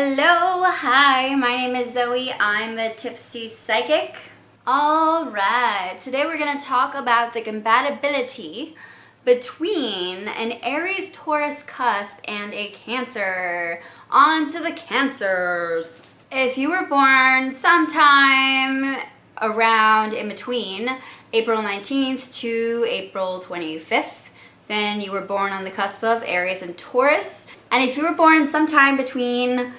Hello, hi, my name is Zoe. I'm the Tipsy Psychic. Alright, today we're going to talk about the compatibility between an Aries Taurus Cusp and a Cancer. On to the Cancers. If you were born sometime around in between April 19th to April 25th, then you were born on the cusp of Aries and Taurus. And if you were born sometime between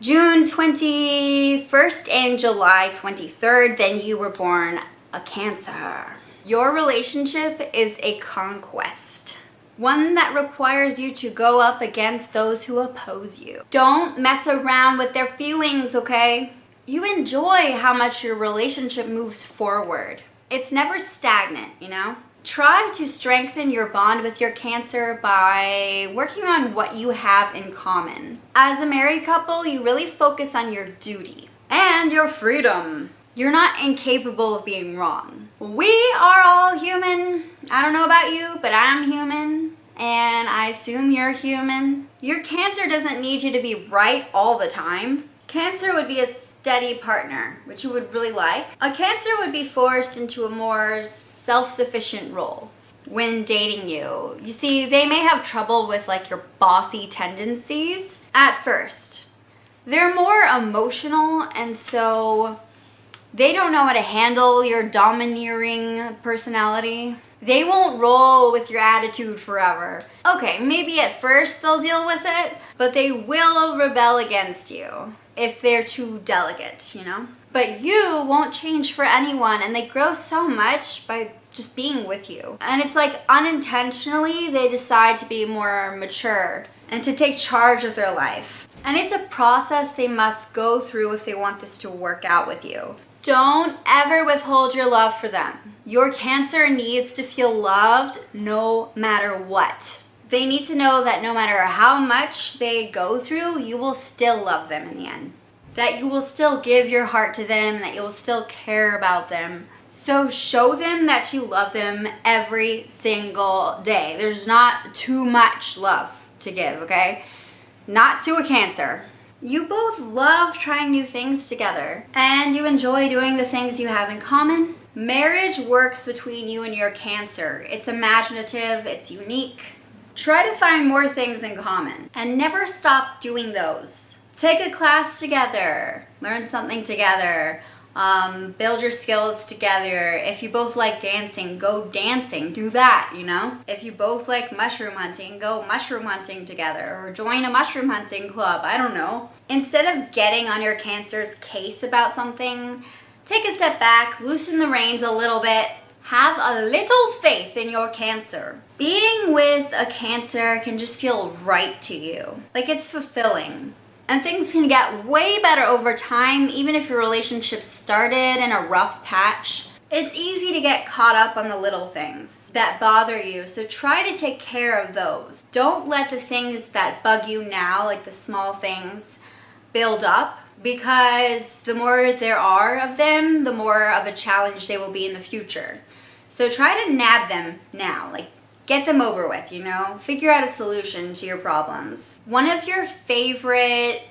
June 21st and July 23rd, then you were born a Cancer. Your relationship is a conquest, one that requires you to go up against those who oppose you. Don't mess around with their feelings, okay? You enjoy how much your relationship moves forward. It's never stagnant, you know? Try to strengthen your bond with your Cancer by working on what you have in common. As a married couple, you really focus on your duty and your freedom. You're not incapable of being wrong. We are all human. I don't know about you, but I'm human, and I assume you're human. Your Cancer doesn't need you to be right all the time. Cancer would be a steady partner, which you would really like. A Cancer would be forced into a more self-sufficient role when dating you. You see, they may have trouble with like your bossy tendencies at first. They're more emotional, and so they don't know how to handle your domineering personality. They won't roll with your attitude forever. Okay, maybe at first they'll deal with it, but they will rebel against you if they're too delicate, you know? But you won't change for anyone, and they grow so much by just being with you. And it's like unintentionally they decide to be more mature and to take charge of their life. And it's a process they must go through if they want this to work out with you. Don't ever withhold your love for them. Your Cancer needs to feel loved no matter what. They need to know that no matter how much they go through, you will still love them in the end. That you will still give your heart to them, and that you will still care about them. So show them that you love them every single day. There's not too much love to give, okay? Not to a Cancer. You both love trying new things together, and you enjoy doing the things you have in common. Marriage works between you and your Cancer. It's imaginative, it's unique. Try to find more things in common, and never stop doing those. Take a class together, learn something together, build your skills together. If you both like dancing, go dancing, do that, you know? If you both like mushroom hunting, go mushroom hunting together, or join a mushroom hunting club, I don't know. Instead of getting on your Cancer's case about something, take a step back, loosen the reins a little bit, have a little faith in your Cancer. Being with a Cancer can just feel right to you, like it's fulfilling. And things can get way better over time, even if your relationship started in a rough patch. It's easy to get caught up on the little things that bother you, so try to take care of those. Don't let the things that bug you now, like the small things, build up, because the more there are of them, the more of a challenge they will be in the future. So try to nab them now, like get them over with, you know? Figure out a solution to your problems. One of your favorite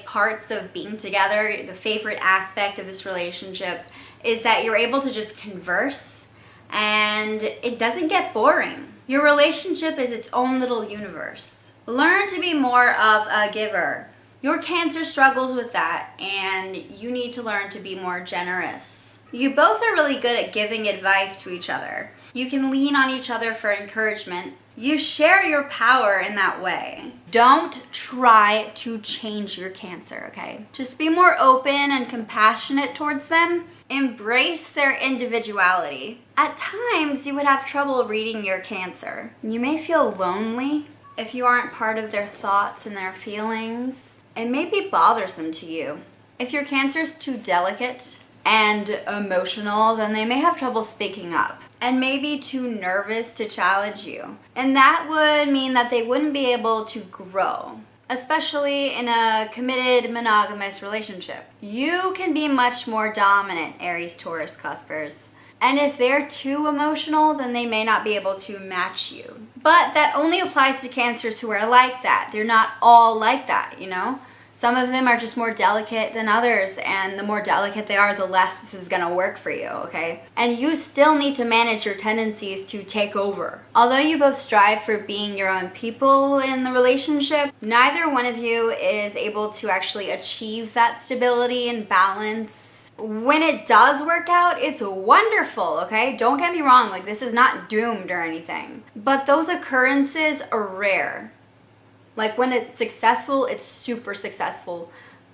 parts of being together, the favorite aspect of this relationship, is that you're able to just converse and it doesn't get boring. Your relationship is its own little universe. Learn to be more of a giver. Your Cancer struggles with that, and you need to learn to be more generous. You both are really good at giving advice to each other. You can lean on each other for encouragement. You share your power in that way. Don't try to change your Cancer, okay? Just be more open and compassionate towards them. Embrace their individuality. At times, you would have trouble reading your Cancer. You may feel lonely if you aren't part of their thoughts and their feelings. It may be bothersome to you. If your Cancer is too delicate and emotional, then they may have trouble speaking up and may be too nervous to challenge you. And that would mean that they wouldn't be able to grow, especially in a committed monogamous relationship. You can be much more dominant, Aries Taurus Cuspers. And if they're too emotional, then they may not be able to match you. But that only applies to Cancers who are like that. They're not all like that, you know? Some of them are just more delicate than others, and the more delicate they are, the less this is gonna work for you, okay? And you still need to manage your tendencies to take over. Although you both strive for being your own people in the relationship, neither one of you is able to actually achieve that stability and balance. When it does work out, it's wonderful, okay? Don't get me wrong, like this is not doomed or anything. But those occurrences are rare. Like when it's successful, it's super successful,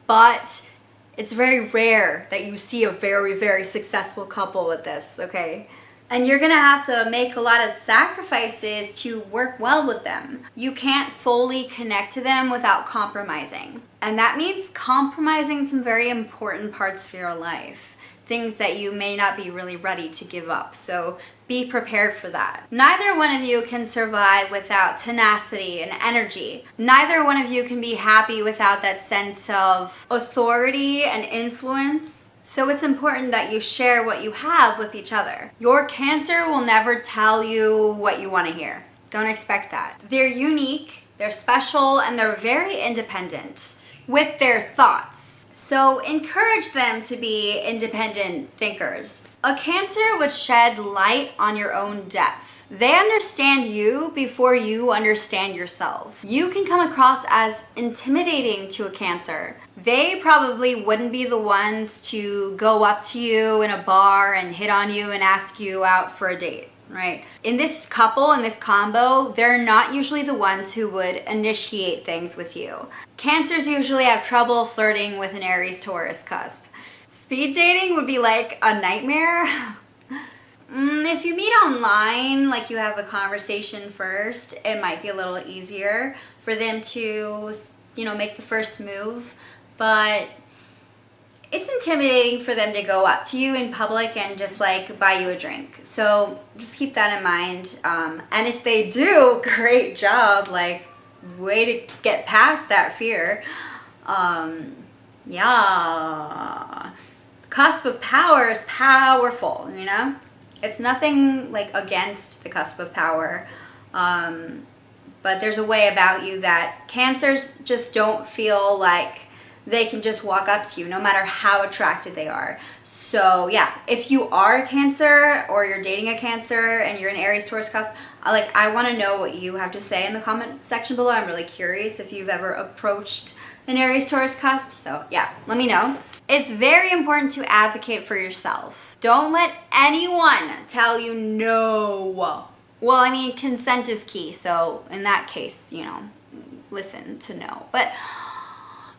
but it's very rare that you see a very, very successful couple with this, okay? And you're gonna have to make a lot of sacrifices to work well with them. You can't fully connect to them without compromising. And that means compromising some very important parts of your life. Things that you may not be really ready to give up. So be prepared for that. Neither one of you can survive without tenacity and energy. Neither one of you can be happy without that sense of authority and influence. So it's important that you share what you have with each other. Your Cancer will never tell you what you want to hear. Don't expect that. They're unique, they're special, and they're very independent with their thoughts. So encourage them to be independent thinkers. A Cancer would shed light on your own depth. They understand you before you understand yourself. You can come across as intimidating to a Cancer. They probably wouldn't be the ones to go up to you in a bar and hit on you and ask you out for a date. Right? In this couple, in this combo, they're not usually the ones who would initiate things with you. Cancers usually have trouble flirting with an Aries Taurus cusp. Speed dating would be like a nightmare. If you meet online, like you have a conversation first, it might be a little easier for them to, make the first move. But it's intimidating for them to go up to you in public and just like buy you a drink. So just keep that in mind. And if they do, great job. Like, way to get past that fear. Yeah. Cusp of power is powerful, It's nothing like against the cusp of power. But there's a way about you that Cancers just don't feel like they can just walk up to you no matter how attracted they are. So yeah, if you are a Cancer or you're dating a Cancer and you're an Aries Taurus cusp, I want to know what you have to say in the comment section below. I'm really curious if you've ever approached an Aries Taurus cusp. So yeah, let me know. It's very important to advocate for yourself. Don't let anyone tell you no. Well, consent is key. So in that case, listen to no. But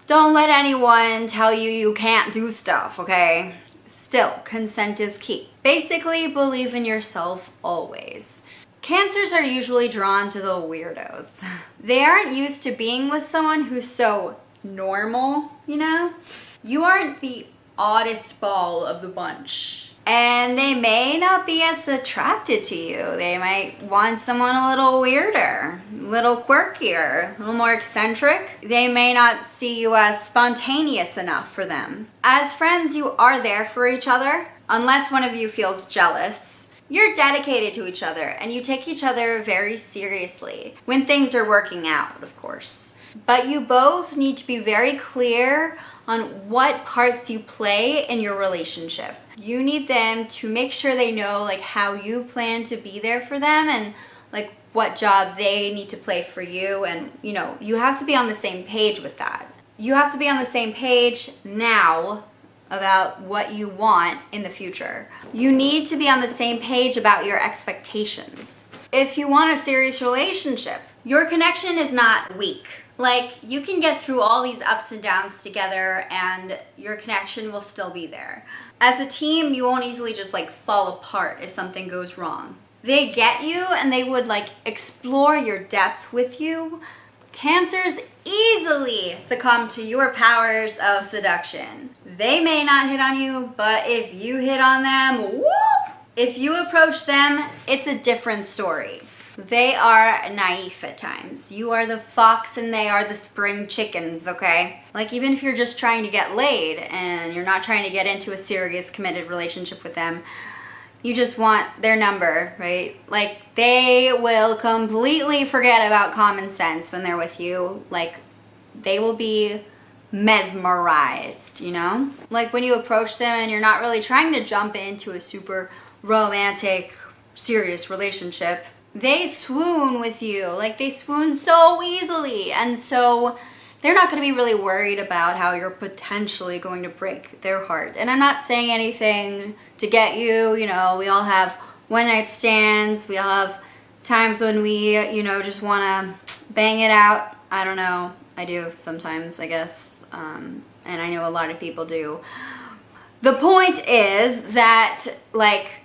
don't let anyone tell you you can't do stuff, okay? Still, consent is key. Basically, believe in yourself always. Cancers are usually drawn to the weirdos. They aren't used to being with someone who's so normal, You aren't the oddest ball of the bunch. And they may not be as attracted to you. They might want someone a little weirder, a little quirkier, a little more eccentric. They may not see you as spontaneous enough for them. As friends, you are there for each other, unless one of you feels jealous. You're dedicated to each other, and you take each other very seriously, when things are working out, of course. But you both need to be very clear on what parts you play in your relationship. You need them to make sure they know how you plan to be there for them and what job they need to play for you. And you have to be on the same page with that. You have to be on the same page now about what you want in the future. You need to be on the same page about your expectations. If you want a serious relationship, your connection is not weak. You can get through all these ups and downs together and your connection will still be there. As a team, you won't easily just fall apart if something goes wrong. They get you and they would explore your depth with you. Cancers easily succumb to your powers of seduction. They may not hit on you, but if you hit on them, woo! If you approach them, it's a different story. They are naive at times. You are the fox and they are the spring chickens, okay? Even if you're just trying to get laid and you're not trying to get into a serious committed relationship with them, you just want their number, right? They will completely forget about common sense when they're with you. They will be mesmerized, you know? Like when you approach them and you're not really trying to jump into a super romantic, serious relationship, they swoon with you. Like they swoon so easily. And so they're not going to be really worried about how you're potentially going to break their heart. And I'm not saying anything to get you, you know, we all have one night stands. We all have times when we, you know, just want to bang it out. I don't know. I do sometimes, I guess. And I know a lot of people do. The point is that, like,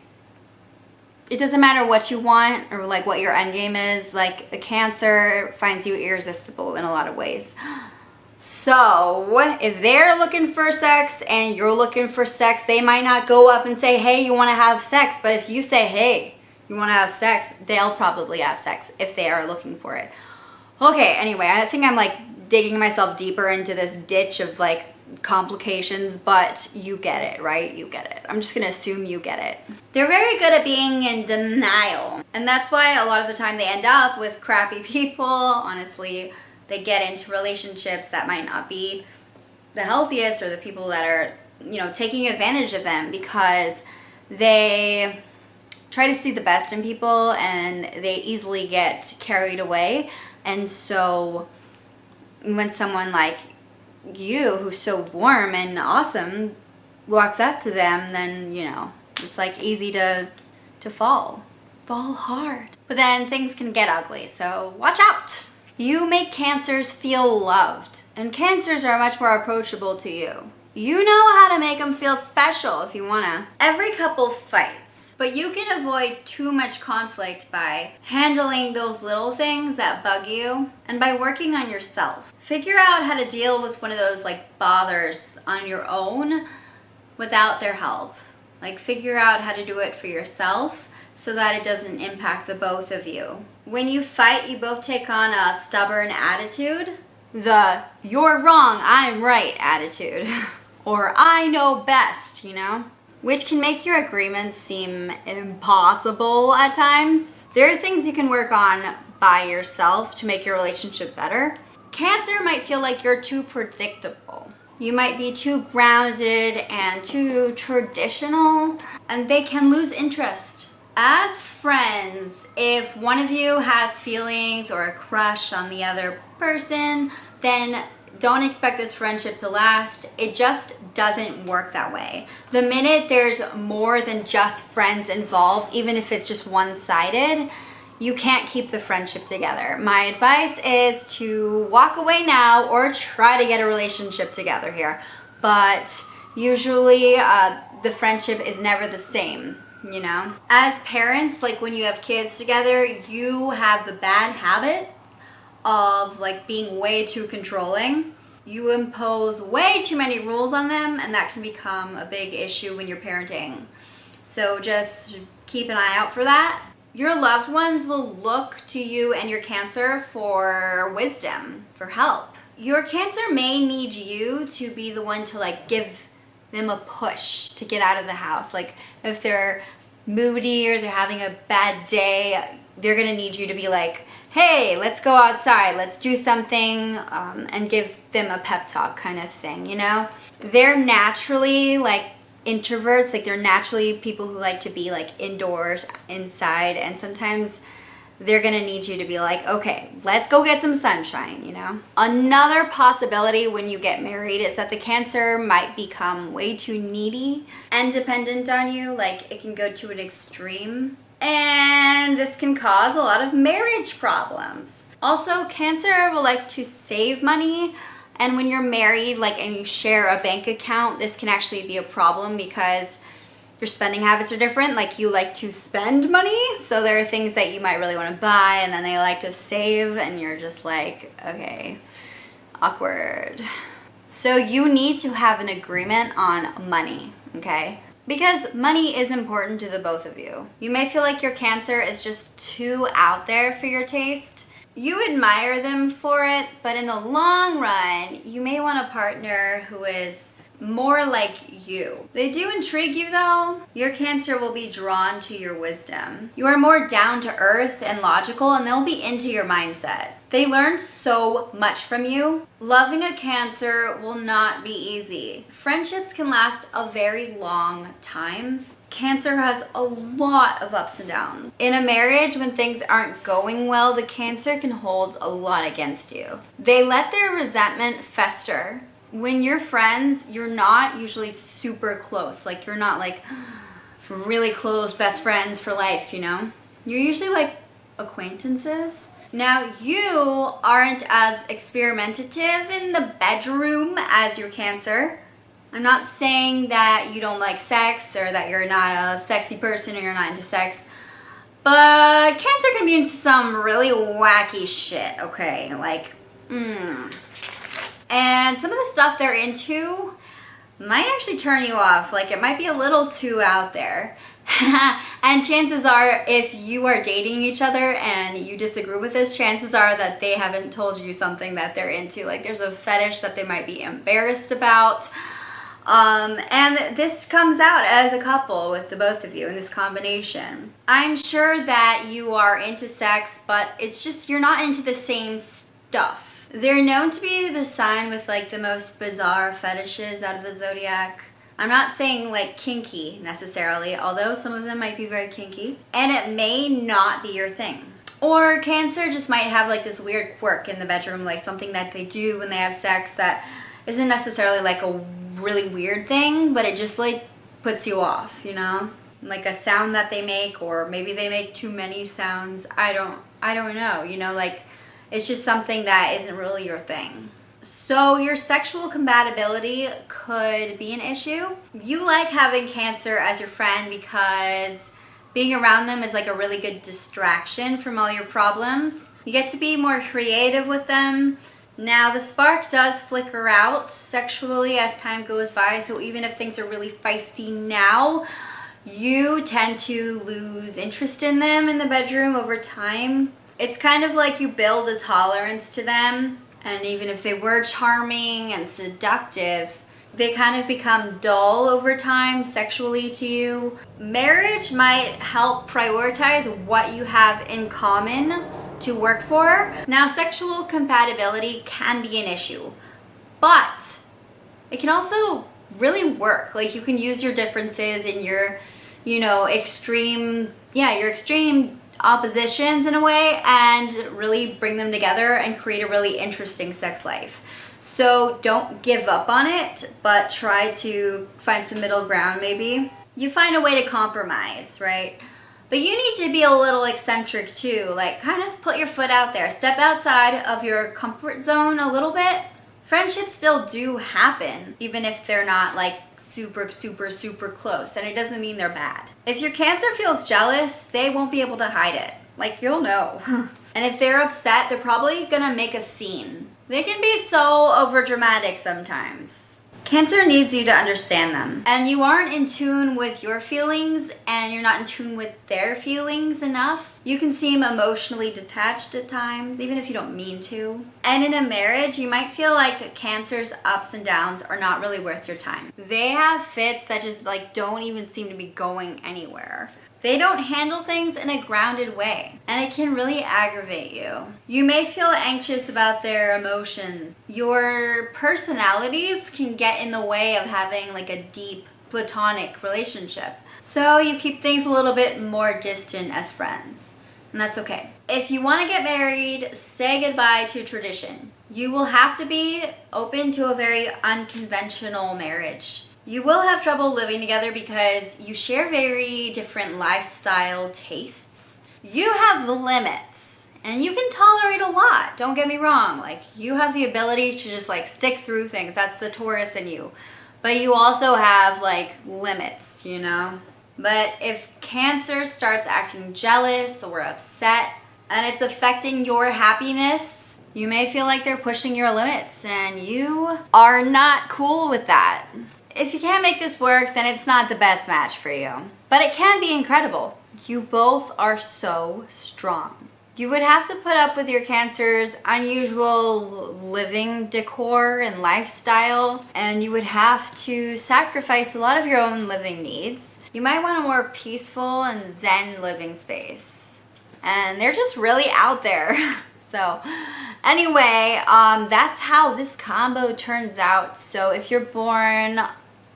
it doesn't matter what you want or, like, what your end game is. Like, a Cancer finds you irresistible in a lot of ways. So, if they're looking for sex and you're looking for sex, they might not go up and say, hey, you want to have sex. But if you say, hey, you want to have sex, they'll probably have sex if they are looking for it. Okay, anyway, I think I'm, like, digging myself deeper into this ditch of, like, complications, but you get it, right? You get it. I'm just gonna assume you get it. They're very good at being in denial, and that's why a lot of the time they end up with crappy people. Honestly, they get into relationships that might not be the healthiest, or the people that are, you know, taking advantage of them, because they try to see the best in people and they easily get carried away. And so when someone like you, who's so warm and awesome, walks up to them, then, you know, it's like easy to fall hard. But then things can get ugly, so watch out. You make Cancers feel loved, and Cancers are much more approachable to you. You know how to make them feel special if you wanna. Every couple fights, but you can avoid too much conflict by handling those little things that bug you and by working on yourself. Figure out how to deal with one of those like bothers on your own without their help. Like figure out how to do it for yourself so that it doesn't impact the both of you. When you fight, you both take on a stubborn attitude. The you're wrong, I'm right attitude. Or I know best, you know? Which can make your agreements seem impossible at times. There are things you can work on by yourself to make your relationship better. Cancer might feel like you're too predictable. You might be too grounded and too traditional, and they can lose interest. As friends, if one of you has feelings or a crush on the other person, then don't expect this friendship to last. It just doesn't work that way. The minute there's more than just friends involved, even if it's just one-sided, you can't keep the friendship together. My advice is to walk away now or try to get a relationship together here. But usually the friendship is never the same, you know? As parents, like when you have kids together, you have the bad habit of like being way too controlling. You impose way too many rules on them, and that can become a big issue when you're parenting. So just keep an eye out for that. Your loved ones will look to you and your Cancer for wisdom, for help. Your Cancer may need you to be the one to like give them a push to get out of the house. Like if they're moody or they're having a bad day, they're gonna need you to be like, hey, let's go outside, let's do something, and give them a pep talk kind of thing, you know? They're naturally like introverts, like they're naturally people who like to be like indoors, inside, and sometimes they're gonna need you to be like, okay, let's go get some sunshine, you know? Another possibility when you get married is that the Cancer might become way too needy and dependent on you, like it can go to an extreme. And this can cause a lot of marriage problems. Also, Cancer will like to save money, and when you're married, like, and you share a bank account, this can actually be a problem because your spending habits are different. Like, you like to spend money, so there are things that you might really want to buy, and then they like to save, and you're just like, okay, awkward. So you need to have an agreement on money, okay? Because money is important to the both of you. You may feel like your Cancer is just too out there for your taste. You admire them for it, but in the long run, you may want a partner who is more like you. They do intrigue you though. Your Cancer will be drawn to your wisdom. You are more down to earth and logical, and they'll be into your mindset. They learn so much from you. Loving a Cancer will not be easy. Friendships can last a very long time. Cancer has a lot of ups and downs. In a marriage, when things aren't going well, the Cancer can hold a lot against you. They let their resentment fester. When you're friends, you're not usually super close. Like, you're not like really close best friends for life, you know? You're usually like acquaintances. Now, you aren't as experimentative in the bedroom as your Cancer. I'm not saying that you don't like sex or that you're not a sexy person or you're not into sex, but Cancer can be into some really wacky shit, okay? Like, And some of the stuff they're into might actually turn you off. Like, it might be a little too out there. And chances are, if you are dating each other and you disagree with this, chances are that they haven't told you something that they're into. Like, there's a fetish that they might be embarrassed about. And this comes out as a couple with the both of you in this combination. I'm sure that you are into sex, but it's just you're not into the same stuff. They're known to be the sign with like the most bizarre fetishes out of the Zodiac. I'm not saying like kinky necessarily, although some of them might be very kinky. And it may not be your thing. Or Cancer just might have like this weird quirk in the bedroom, like something that they do when they have sex that isn't necessarily like a really weird thing, but it just like puts you off, you know? Like a sound that they make, or maybe they make too many sounds. I don't know, you know, like it's just something that isn't really your thing. So your sexual compatibility could be an issue. You like having Cancer as your friend because being around them is like a really good distraction from all your problems. You get to be more creative with them. Now, the spark does flicker out sexually as time goes by, so even if things are really feisty now, you tend to lose interest in them in the bedroom over time. It's kind of like you build a tolerance to them, and even if they were charming and seductive, they kind of become dull over time sexually to you. Marriage might help prioritize what you have in common to work for. Now, sexual compatibility can be an issue, but it can also really work. Like, you can use your differences in your, extreme oppositions in a way and really bring them together and create a really interesting sex life. So don't give up on it, but try to find some middle ground maybe. You find a way to compromise, right? But you need to be a little eccentric too, like kind of put your foot out there. Step outside of your comfort zone a little bit. Friendships still do happen, even if they're not like super close, and it doesn't mean they're bad. If your Cancer feels jealous, they won't be able to hide it. Like, you'll know. And if they're upset, they're probably gonna make a scene. They can be so overdramatic sometimes. Cancer needs you to understand them. And you aren't in tune with your feelings, and you're not in tune with their feelings enough. You can seem emotionally detached at times, even if you don't mean to. And in a marriage, you might feel like Cancer's ups and downs are not really worth your time. They have fits that just like don't even seem to be going anywhere. They don't handle things in a grounded way, and it can really aggravate you. You may feel anxious about their emotions. Your personalities can get in the way of having like a deep platonic relationship. So you keep things a little bit more distant as friends, and that's okay. If you want to get married, say goodbye to tradition. You will have to be open to a very unconventional marriage. You will have trouble living together because you share very different lifestyle tastes. You have limits, and you can tolerate a lot. Don't get me wrong. Like, you have the ability to just like stick through things. That's the Taurus in you. But you also have like limits, you know? But if Cancer starts acting jealous or upset and it's affecting your happiness, you may feel like they're pushing your limits, and you are not cool with that. If you can't make this work, then it's not the best match for you. But it can be incredible. You both are so strong. You would have to put up with your Cancer's unusual living decor and lifestyle, and you would have to sacrifice a lot of your own living needs. You might want a more peaceful and zen living space. And they're just really out there. So anyway, that's how this combo turns out. So if you're born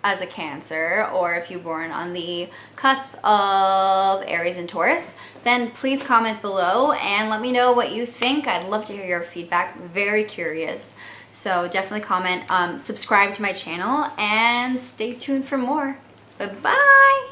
as a Cancer, or if you're born on the cusp of Aries and Taurus, then please comment below and let me know what you think. I'd love to hear your feedback. Very curious. So definitely comment, subscribe to my channel, and stay tuned for more. Bye-bye.